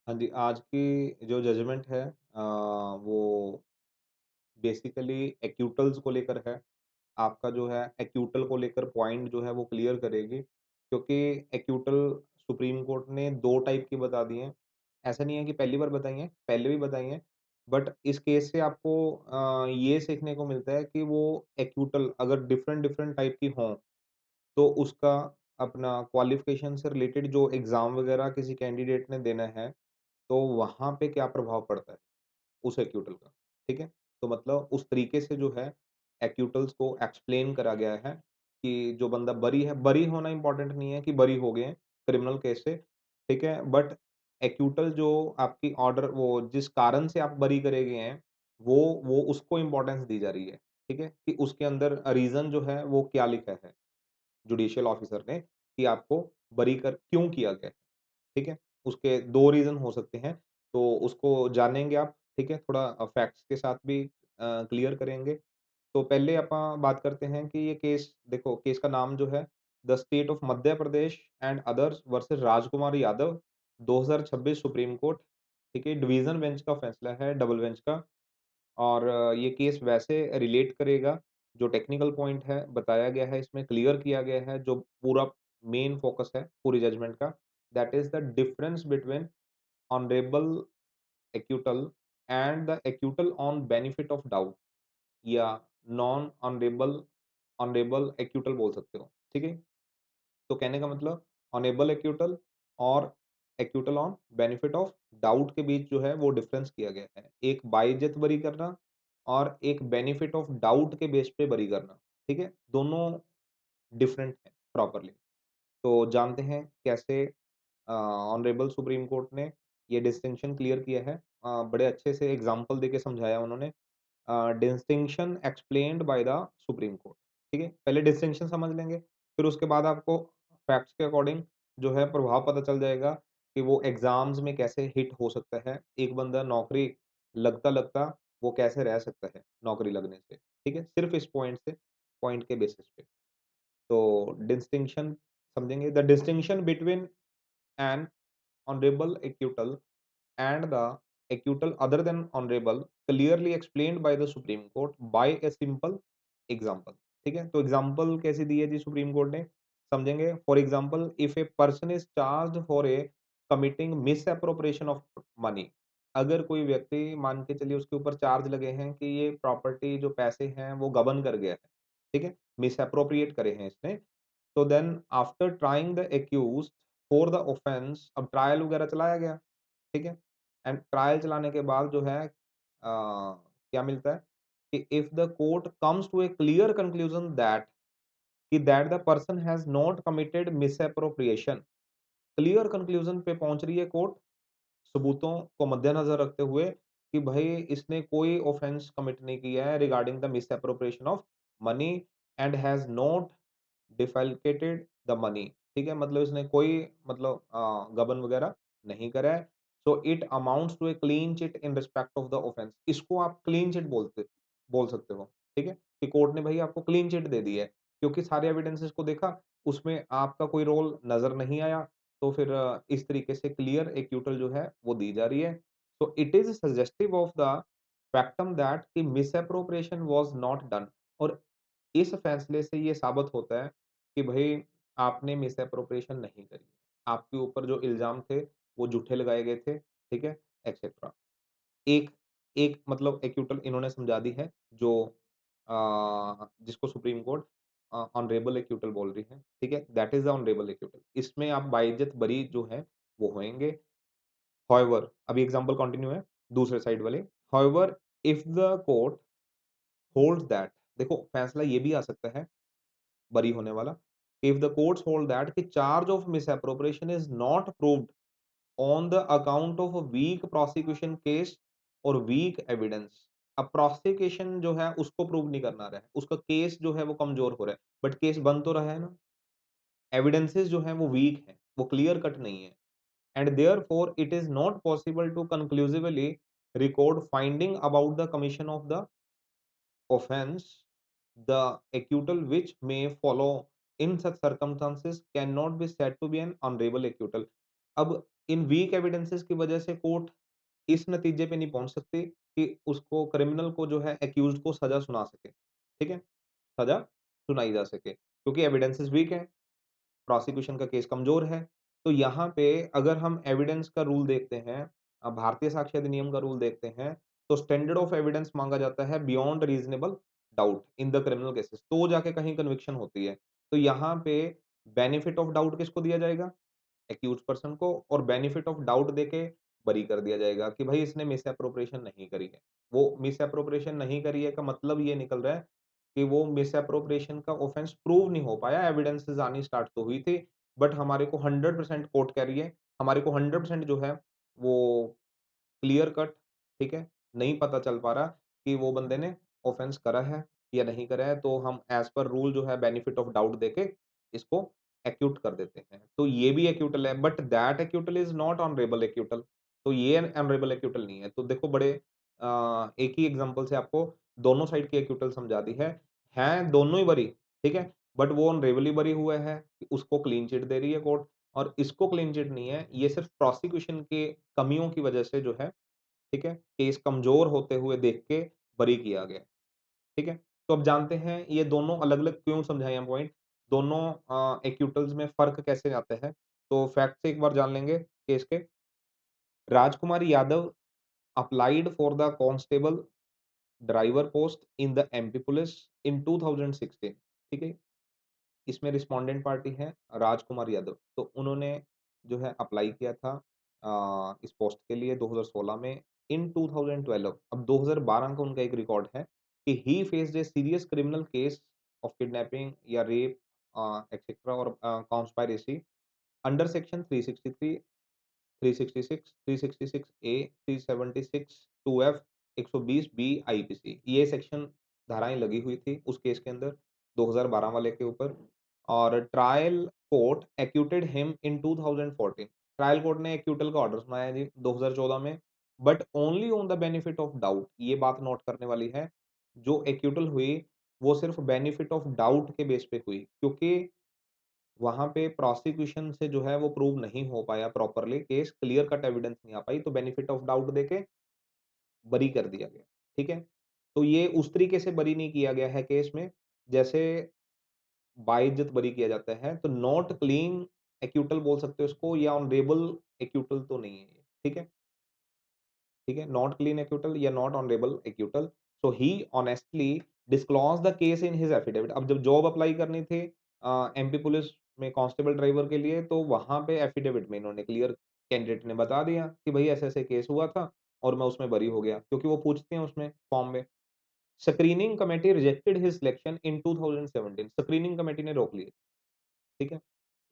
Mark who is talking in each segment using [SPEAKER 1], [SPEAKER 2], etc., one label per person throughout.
[SPEAKER 1] हाँ जी, आज की जो जजमेंट है वो बेसिकली एक्यूटल्स को लेकर है। आपका जो है एक्यूटल को लेकर पॉइंट जो है वो क्लियर करेगी, क्योंकि एक्यूटल सुप्रीम कोर्ट ने 2 टाइप की बता दी हैं। ऐसा नहीं है कि पहली बार बताई हैं, पहले भी बताई हैं, बट इस केस से आपको ये सीखने को मिलता है कि वो एक्यूटल अगर डिफरेंट-डिफरेंट टाइप की हों, तो उसका अपना क्वालिफ़िकेशन से रिलेटेड जो एग्ज़ाम वगैरह किसी कैंडिडेट ने देना है, तो वहाँ पे क्या प्रभाव पड़ता है? उस एक्यूटल का, ठीक है? तो मतलब उस तरीके से जो है एक्यूटल्स को एक्सप्लेन करा गया है कि जो बंदा बरी होना इम्पोर्टेंट नहीं है कि बरी हो गए हैं क्रिमिनल केस से, ठीक है? बट एक्यूटल जो आपकी ऑर्डर वो जिस कारण से आप बरी करे गए हैं, वो उसको इम्पोर्टेंस दी जा रही है, ठीक है? कि उसके अंदर रीज़न जो है वो क्या लिखा है जुडिशियल ऑफिसर ने कि आपको बरी कर क्यों किया गया है। ठीक है? उसके 2 रीज़न हो सकते हैं, तो उसको जानेंगे आप, ठीक है? थोड़ा फैक्ट्स के साथ भी क्लियर करेंगे। तो पहले ਆਪਾਂ बात करते हैं कि ये केस देखो केस का नाम जो है the state of Madhya Pradesh and others versus Rajkumar Yadav 2026 supreme court, ठीक है? डिवीज़न बेंच का फैसला है, डबल बेंच का। और ये केस वैसे रिलेट करेगा, जो टेक्निकल पॉइंट है बताया गया है इसमें क्लियर किया गया है, जो पूरा मेन फ़ोकस है पूरी जजमेंट का, that is the difference between honourable acquittal and the acquittal on benefit of doubt या नॉन ऑनरेबल ऑनरेबल एक्यूटल बोल सकते हो, ठीक है? तो कहने का मतलब ऑनेबल एक्यूटल और acquittal on benefit of doubt के बीच जो है वो डिफरेंस किया गया है। एक बाइज्जत बरी करना और एक बेनिफिट ऑफ डाउट के बेस पे बरी करना, ठीक है? दोनों डिफरेंट हैं प्रॉपरली। तो जानते हैं कैसे ऑनरेबल सुप्रीम कोर्ट ने ये डिस्टिंक्शन क्लियर किया है। बड़े अच्छे से एग्ज़ाम्पल देके समझाया उन्होंने। Distinction explained by the supreme court, ठीक है? पहले डिस्टिंक्शन समझ लेंगे, फिर उसके बाद आपको फैक्ट्स के अकॉर्डिंग जो है प्रभाव पता चल जाएगा कि वो एग्ज़ाम्स में कैसे हिट हो सकता है। एक बंदा नौकरी लगता-लगता वो कैसे रह सकता है नौकरी लगने से, ठीक है? सिर्फ़ इस पॉइंट के बेसिस पे। तो डिस्टिंक्शन समझेंगे the distinction between an honorable acquittal and the acquittal other than honorable clearly explained by the Supreme Court by a simple example। ठीक है? तो एग्जाम्पल कैसे दी है जी सुप्रीम कोर्ट ने? समझेंगे for example if a person is charged for a committing miss appropriation of money. अगर कोई व्यक्ति मान के चलिए उसके ऊपर चार्ज लगे हैं कि ये प्रॉपर्टी जो पैसे हैं वो गबन कर गया है, ठीक है? मिस अप्रोप्रिएट करे हैं इसने, तो then after trying the accused for the offence अब ट्रायल वगैरह चलाया गया, ठीक है? एंड ट्रायल चलाने के बाद जो है क्या मिलता है कि if the court comes to a clear conclusion that the person has not committed misappropriation, clear conclusion पे पहुंच रही है कोर्ट सबूतों को मद्देनजर रखते हुए कि भाई इसने कोई ऑफेंस कमिट नहीं किया है regarding the misappropriation of money and has not defalcated the money, ठीक है? मतलब इसने कोई मतलब गबन वगैरह नहीं करा है। So it amounts to a clean chit in respect of the offence. इसको आप क्लीन चिट बोल सकते हो, ठीक है? कि कोर्ट ने भई आपको क्लीन चिट दे दी है, क्योंकि सारे एविडेंसेस को देखा, उसमें आपका कोई रोल नज़र नहीं आया, तो फिर इस तरीके से क्लियर एक्यूटल जो है वो दी जा रही है। So it is suggestive of the factum that कि मिसएप्रोप्रिएशन वाज़ नॉट डन। और इस फैसले से ये साबित होता है कि भई आपने मिसएप्रोप्रिएशन नहीं करी। आपके ऊपर जो इल्ज़ाम थे, वो झूठे लगाए गए थे, ठीक है? एक्सेट्रा। एक एक मतलब एक्यूटल इन्होंने समझा दी है जो जिसको सुप्रीम कोर्ट ऑनरेबल एक्यूटल बोल रही है, ठीक है? That is the honourable acquittal. इसमें आप बाइज्जत बरी जो है, वो होएँगे। हाउएवर अभी एग्ज़ाम्पल कंटिन्यू है, दूसरे साइड वाले। However if the court holds that देखो फैसला ये भी आ सकता है बरी होने वाला। If the courts hold that कि charge of misappropriation is not proved on the account of weak prosecution case और वीक एविडेंस। अब प्रोसिक्यूशन जो है उसको प्रूव नहीं करना रहा है, उसका केस जो है वो कमजोर हो रहा है, बट केस बन तो रहा है ना। एविडेंसेस जो है वो वीक है, वो क्लियर कट नहीं है, and therefore it is not possible to conclusively record finding about the commission of the offense, the acquittal which may follow in such circumstances cannot be said to be an honorable acquittal। अब इन week evidences की वजह से court इस नतीजे पे नहीं पहुँच सकती कि उसको क्रिमिनल को जो है एक्यूज़्ड को सज़ा सुना सके, ठीक है? सज़ा सुनाई जा सके, क्योंकि एविडेंसेस वीक हैं, प्रोसिक्यूशन का केस कमज़ोर है। तो यहाँ पे अगर हम एविडेंस का रूल देखते हैं भारतीय साक्ष्य अधिनियम का रूल देखते हैं, तो स्टैंडर्ड ऑफ एविडेंस माँगा जाता है beyond reasonable doubt in the criminal cases, तो जाके कहीं कन्विक्शन होती है। तो यहाँ पे बेनिफिट ऑफ डाउट किसको दिया जाएगा? एक्यूज़्ड पर्सन को, और बेनिफिट ऑफ डाउट देके बरी कर दिया जाएगा कि भाई इसने मिसएप्रोप्रिएशन नहीं करी है। वो मिसएप्रोप्रिएशन नहीं करी है का मतलब ये निकल रहा है कि वो मिसएप्रोप्रिएशन का ऑफेंस प्रूव नहीं हो पाया, एविडेंसेस आनी स्टार्ट तो हुई थी, बट हमारे को 100% कोर्ट कह रही है, हमारे को 100% जो है वो क्लियर कट, ठीक है? नहीं पता चल पा रहा कि वो बंदे ने ऑफेंस करा है या नहीं करा है, तो हम एज़ पर रूल जो है बेनिफिट ऑफ डाउट देके इसको एक्यूट कर देते हैं। तो ये भी एक्यूटल है, but that acquittal is not honourable acquittal. तो ये ऑनरेबल एक्यूटल नहीं है। तो देखो बड़े एक ही एग्ज़ाम्पल से आपको दोनों साइड की एक्यूटल समझा दी है। हैं दोनों ही बरी, ठीक है? बट वो ऑनरेबली बरी हुए हैं, उसको क्लीन चिट दे रही है कोर्ट, और इसको क्लीन चिट नहीं है, ये सिर्फ़ प्रोसिक्यूशन के कमियों की वजह से जो है, ठीक है? केस कमज़ोर होते हुए देख के बरी किया गया, ठीक है? तो अब जानते हैं ये दोनों अलग-अलग क्यों समझाए हैं पॉइंट, दोनों एक्यूटल्स में फ़र्क कैसे आता है? तो फैक्ट्स एक बार जान लेंगे केस के। Rajkumar Yadav applied for the constable driver post in the MP police in 2016, ठीक है? इसमें रिस्पोंडेंट पार्टी है राजकुमार यादव। तो उन्होंने जो है अप्लाई किया था इस पोस्ट के लिए 2016 में। इन 2012, अब 2012 का उनका एक रिकॉर्ड है कि ही faced a serious criminal case of kidnapping या रेप एक्सेट्रा और कॉन्स्पायरेसी अंडर सेक्शन 363, 366, 366 ए, 376 2F, 120 बी आईपीसी, ये सेक्शन धाराएँ लगी हुई थी उस केस के अंदर 2012 वाले के ऊपर। और trial court acquitted him in 2014, trial court ने एक्यूटल का ऑर्डर सुनाया जी 2014 में, but only on the benefit of doubt, ये बात नोट करने वाली है। जो एक्यूटल हुई वो सिर्फ बेनिफिट ऑफ डाउट के बेस पे हुई, क्योंकि वहाँ पे प्रोसिक्यूशन से जो है वो प्रूव नहीं हो पाया properly case, clear cut evidence नहीं आ पाई, तो बेनिफिट ऑफ डाउट देके बरी कर दिया गया, ठीक है? तो ये उस तरीके से बरी नहीं किया गया है केस में, जैसे बाइज्जत बरी किया जाता है, तो नॉट क्लीन एक्यूटल बोल सकते हो इसको, या ऑनरेबल एक्यूटल तो नहीं है ये, ठीक है? ठीक है? नॉट क्लीन एक्यूटल या not honourable acquittal. So he honestly disclose the case in his affidavit. अब जब जॉब अप्लाई करनी थी एमपी पुलिस में कांस्टेबल ड्राइवर के लिए, तो वहाँ पे एफिडेविट में इन्होंने क्लियर कैंडिडेट ने बता दिया कि भई ऐसे-ऐसे केस हुआ था और मैं उसमें बरी हो गया, क्योंकि वो पूछते हैं उसमें फॉर्म में। Screening committee rejected his selection in 2017, screening committee ने रोक लिया, ठीक है?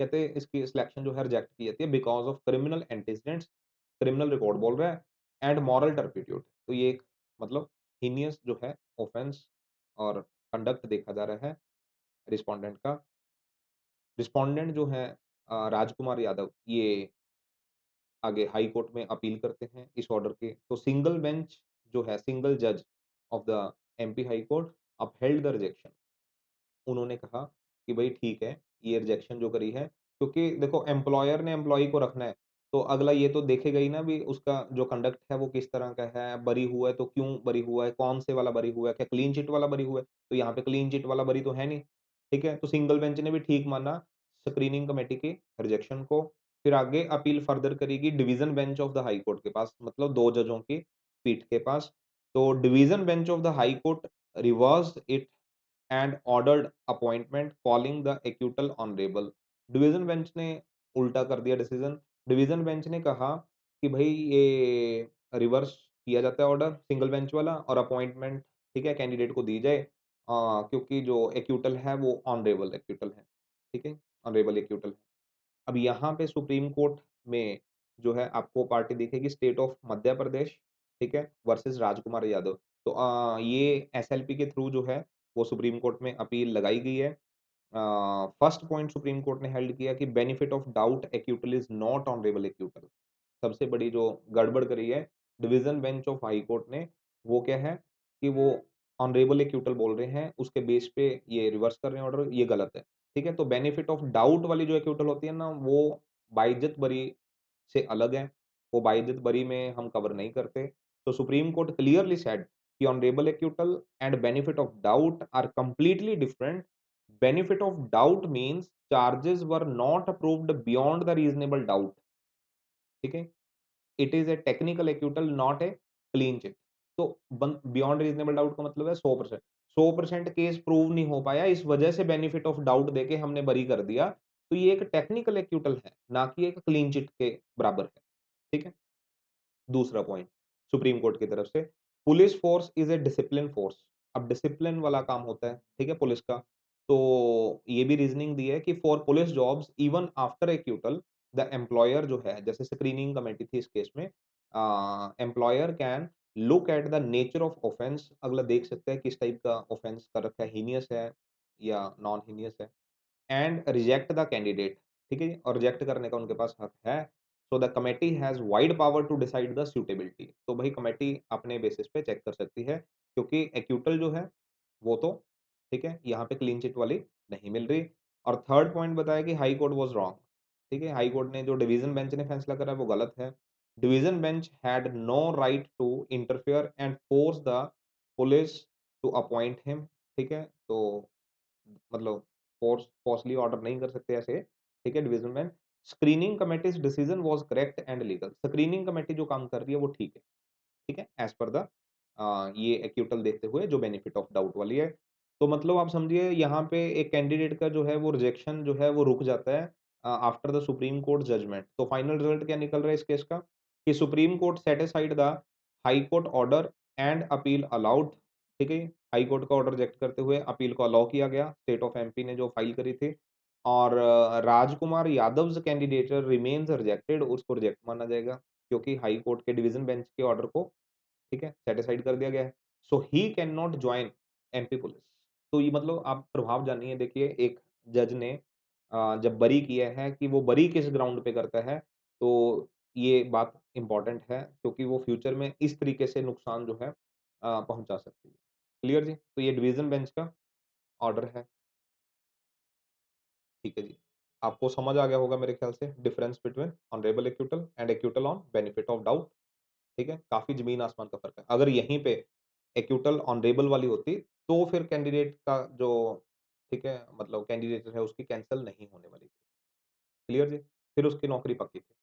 [SPEAKER 1] कहते हैं इसकी सिलेक्शन जो है रिजेक्ट की जाती है because of criminal antecedents, criminal record बोल रहा है, एंड मॉरल टर्पिट्यूड। तो ये एक मतलब हीनियस जो है ऑफेंस और कंडक्ट देखा जा रहा है रिस्पोंडेंट का। रिस्पोंडेंट जो है राजकुमार यादव, ये आगे हाई कोर्ट में अपील करते हैं इस ऑर्डर के। तो सिंगल बेंच जो है, सिंगल जज of the MP high court upheld the rejection. उन्होंने कहा कि भई ठीक है, ये रिजेक्शन जो करी है, क्योंकि देखो एम्प्लॉयर ने एम्प्लॉयी को रखना है, तो अगला ये तो देखेगा ही ना भी उसका जो कंडक्ट है वो किस तरह का है, बरी हुआ है तो क्यों बरी हुआ है, कौन से वाला बरी हुआ है, क्या क्लीन चिट वाला बरी हुआ है? तो यहाँ पे क्लीन चिट वाला बरी तो है नहीं, ठीक है? तो सिंगल बेंच ने भी ठीक माना स्क्रीनिंग कमेटी के रिजेक्शन को, फिर आगे अपील फर्दर करेगी division bench of the high court के पास, मतलब 2 जजों की पीठ के पास। तो division bench of the high court reversed it and ordered appointment calling the acquittal honourable. Division bench ने उल्टा कर दिया डिसीजन। डिवीजन बेंच ने कहा कि भई ये रिवर्स किया जाता है ऑर्डर सिंगल बेंच वाला, और अपॉइंटमेंट ठीक है कैंडिडेट को दी जाए क्योंकि जो एक्यूटल है वो ऑनरेबल एक्यूटल है। ठीक है? ऑनरेबल एक्यूटल है। अब यहाँ पे सुप्रीम कोर्ट में जो है आपको पार्टी दिखेगी स्टेट ऑफ मध्य प्रदेश, ठीक है? वर्सेस राजकुमार यादव। तो ये एसएलपी के थ्रू जो है वो सुप्रीम कोर्ट में अपील लगाई गई है। फर्स्ट पॉइंट सुप्रीम कोर्ट ने हेल्ड किया कि benefit of doubt acquittal is not honourable acquittal. सबसे बड़ी जो गड़बड़ करी है division bench of high court ने, वो क्या है कि वो ऑनरेबल एक्यूटल बोल रहे हैं, उसके बेस पे ये रिवर्स कर रहे हैं ऑर्डर, ये गलत है। ठीक है? तो बेनिफिट ऑफ डाउट वाली जो एक्यूटल होती है ना, वो बाइज्जत बरी से अलग हैं, वो बायज्जत बरी में हम कवर नहीं करते। तो सुप्रीम कोर्ट क्लियरली सेड कि honourable acquittal and benefit of doubt are completely different. Benefit of doubt means charges were not approved beyond the reasonable doubt, ठीक है? It is a technical acquittal not a clean chit. तो beyond reasonable doubt का मतलब है 100%। 100% case prove नहीं हो पाया, इस वजह से बेनिफिट ऑफ डाउट देके हमने बरी कर दिया। तो ये एक टेक्निकल एक्यूटल है, ना कि एक क्लीन चिट के बराबर है। ठीक है? दूसरा पॉइंट सुप्रीम कोर्ट की तरफ से, police force is a discipline force. अब डिसिप्लिन वाला काम होता है, ठीक है, पुलिस का। तो ये भी रीजनिंग दी है कि for police jobs even after acquittal the employer जो है, जैसे स्क्रीनिंग कमेटी थी इस केस में, employer can look at the nature of offence, अगला देख सकते हैं किस टाइप का ऑफेंस कर रखा है, हीनियस है या नॉन हीनियस है, एंड रिजेक्ट द कैंडिडेट, ठीक है जी? और रिजेक्ट करने का उनके पास हक है। So the committee has wide power to decide the suitability. तो भाई कमिटी अपने बेसिस पे चेक कर सकती है, क्योंकि एक्यूटल जो है वो तो, ठीक है, यहाँ पे क्लीन चिट वाली नहीं मिल रही। और थर्ड पॉइंट बताया कि हाई कोर्ट वाज़ रॉन्ग, ठीक है? हाई कोर्ट ने जो डिवीज़न बेंच ने फैसला करा वो गलत है। Division bench had no right to interfere and force the police to appoint him, ठीक है? तो मतलब फोर्सली ऑर्डर नहीं कर सकते ऐसे, ठीक है, division bench. Screening committees decision was correct and legal. Screening committee जो काम कर रही है वो ठीक है, एज पर द ये एक्यूटल देखते हुए जो बेनिफिट ऑफ डाउट वाली है। तो मतलब आप समझिए यहाँ पे एक कैंडिडेट का जो है वो रिजेक्शन जो है वो रुक जाता है after the supreme court judgment. तो फाइनल रिजल्ट क्या निकल रहा है इस केस का कि supreme court satisfied the high court order and appeal allowed, ठीक है? हाई कोर्ट का ऑर्डर रिजेक्ट करते हुए अपील को अलाउ किया गया, स्टेट ऑफ एमपी ने जो फाइल करी थी। और Rajkumar Yadav's candidature remains rejected, उसको रिजेक्ट माना जाएगा, क्योंकि हाई कोर्ट के डिवीजन बेंच के ऑर्डर को, ठीक है, सेटिस्फाइड कर दिया गया है। So he can not join MP police. तो ये मतलब आप प्रभाव जानिए, देखिए एक जज ने जब बरी किया है कि वो बरी किस ग्राउंड पे करता है, तो ये बात इम्पोर्टेंट है, क्योंकि वो फ्यूचर में इस तरीके से नुकसान जो है पहुँचा सकती है। क्लियर जी? तो ये डिवीजन बेंच का ऑर्डर है। ठीक है जी। आपको समझ आ गया होगा मेरे ख्याल से difference between honourable acquittal and acquittal on benefit of doubt, ठीक है? काफ़ी ज़मीन-आसमान का फ़र्क है। अगर यहीं पे एक्यूटल ऑनरेबल वाली होती, तो फिर कैंडिडेट का जो, ठीक है, मतलब कैंडिडेट है उसकी कैंसल नहीं होने वाली थी। क्लियर जी? फिर उसकी नौकरी पक्की थी।